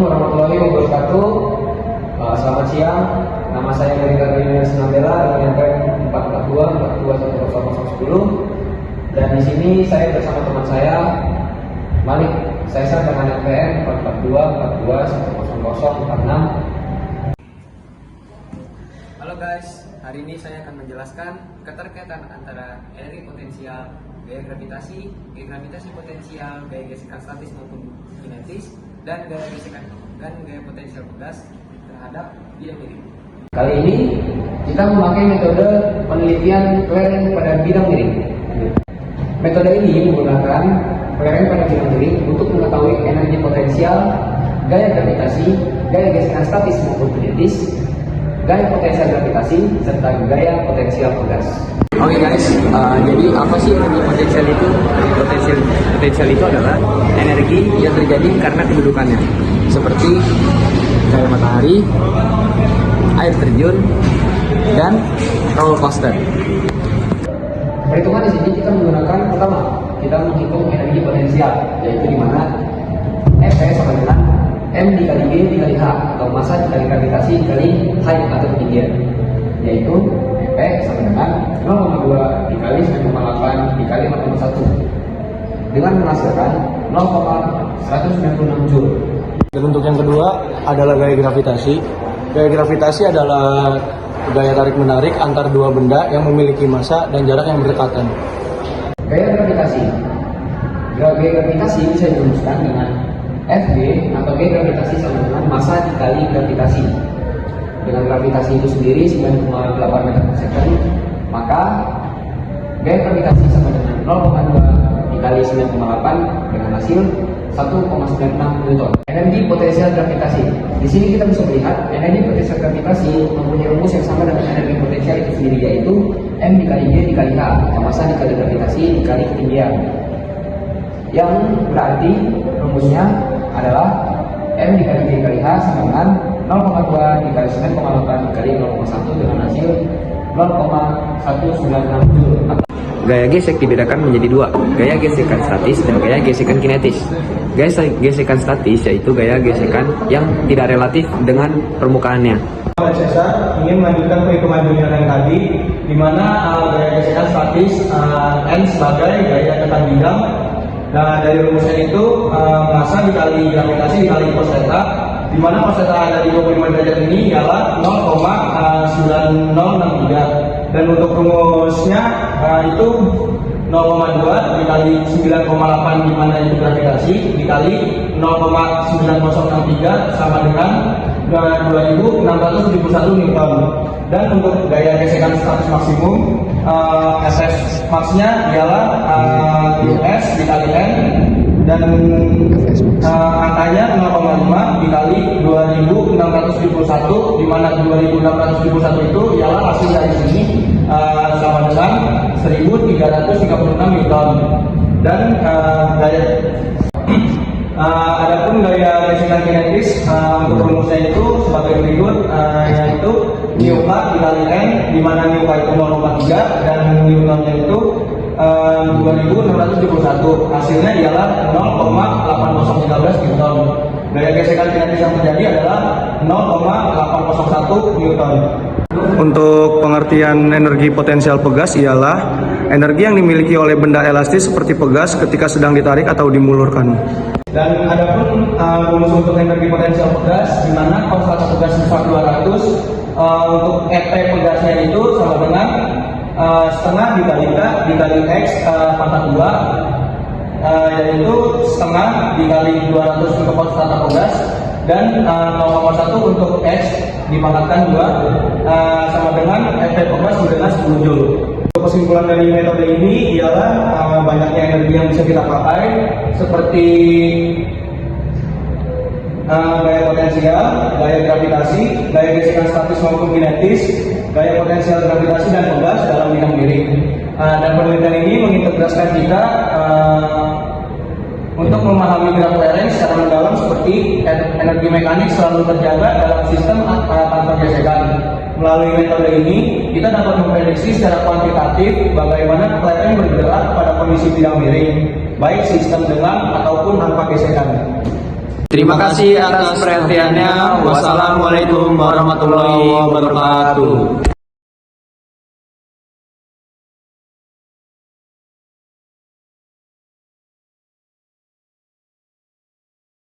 Assalamualaikum warahmatullahi wabarakatuh. Selamat siang. Nama saya Gary Gardiner Sinambela dengan NPM 442 Dan di sini saya bersama teman saya Malik Caesar dengan NPM 442 Halo guys, hari ini saya akan menjelaskan keterkaitan antara energi potensial, gaya gravitasi potensial, gaya gesekan statis maupun kinetis, dan gaya gesekan dan gaya potensial pegas terhadap bidang miring. Kali ini kita memakai metode penelitian flaring pada bidang miring. Metode ini menggunakan flaring pada bidang miring untuk mengetahui energi potensial, gaya gravitasi, gaya gesekan statis maupun kinetis, gaya potensial gravitasi, serta gaya potensial pegas. Oke guys, jadi apa sih energi potensial itu? Energi potensial itu adalah energi yang terjadi karena kedudukannya, seperti cahaya matahari, air terjun, dan roller coaster. Perhitungan di sini kita menggunakan pertama, kita menghitung energi potensial, yaitu di mana F sama dengan M dikali G dikali H, atau massa dikali gravitasi dikali height atau ketinggian, yaitu F sama dengan 0,2 dikali 9,8 dikali 4,1 dengan menghasilkan 0,196 Joule. Dan untuk yang kedua adalah gaya gravitasi. Gaya gravitasi adalah gaya tarik-menarik antar dua benda yang memiliki massa dan jarak yang berdekatan. Gaya gravitasi bisa dirumuskan dengan Fg atau gaya gravitasi sama dengan massa dikali gravitasi. Dengan gravitasi itu sendiri 9,8 meter per second, maka gaya gravitasi sama dengan 0,2 dikali 9,8 dengan hasil 1,96 Newton. Energi potensial gravitasi. Di sini kita bisa melihat energi potensial gravitasi mempunyai rumus yang sama dengan energi potensial itu sendiri, yaitu M dikali G dikali H, atau massa dikali gravitasi dikali ketinggian. Yang berarti rumusnya adalah M dikali G dikali H sama dengan 0,2 dikali 9,8 dikali 0,1 dengan hasil 0,196 Joule. Gaya gesek dibedakan menjadi dua, gaya gesekan statis dan gaya gesekan kinetis. Gaya gesekan statis yaitu gaya gesekan yang tidak relatif dengan permukaannya. Caesar ingin melanjutkan perhitungan dunia yang tadi, di mana gaya gesekan statis N sebagai gaya tekan bidang. Nah, dari rumusnya itu massa dikali gravitasi dikali cos theta, di mana cos theta ada di 25 derajat ini ialah 0,9063. Dan untuk rumusnya itu 0,2 dikali 9,8 di mana itu gravitasi dikali 0,9063 sama dengan 2671 Newton. Dan untuk gaya gesekan statis maksimum SS max-nya ialah US dikali N, dan angkanya 0,5 dikali 2671, di mana 2671 itu ialah hasil dari sini sama dengan 1336 Newton. Dan adapun gaya gesekan kinetis untuk rumusnya itu sebagai berikut, yaitu mu K dikali N, di mana mu K itu 0,3 dan Newtonnya itu 2671. Hasilnya ialah 0,8013 Newton. Gaya gesekan kinetis yang terjadi adalah 0,801 Newton. Untuk pengertian energi potensial pegas ialah energi yang dimiliki oleh benda elastis seperti pegas ketika sedang ditarik atau dimulurkan. Dan adapun rumus untuk energi potensial pegas, di mana konstanta pegas sifat 200, untuk EP pegasnya itu sama dengan setengah dikali K dikali X pangkat 2, yaitu setengah dikali 200 untuk konstanta pegas, dan 0,1 untuk X dipangkatkan 2 sama dengan EP pegas dengan 10 Joule. Kesimpulan dari metode ini ialah banyaknya energi yang bisa kita pakai, seperti gaya potensial, gaya gravitasi, gaya gesekan statis maupun kinetis, gaya potensial gravitasi dan pegas dalam bidang miring. Dan penelitian ini mengintegrasikan kita untuk memahami gerak lereng secara mendalam, seperti energi mekanik selalu terjaga dalam sistem tanpa gesekan. Melalui metode ini, kita dapat memprediksi secara kuantitatif bagaimana lereng bergerak pada kondisi bidang miring, baik sistem dengan ataupun tanpa gesekan. Terima kasih atas perhatiannya. Wassalamualaikum warahmatullahi wabarakatuh.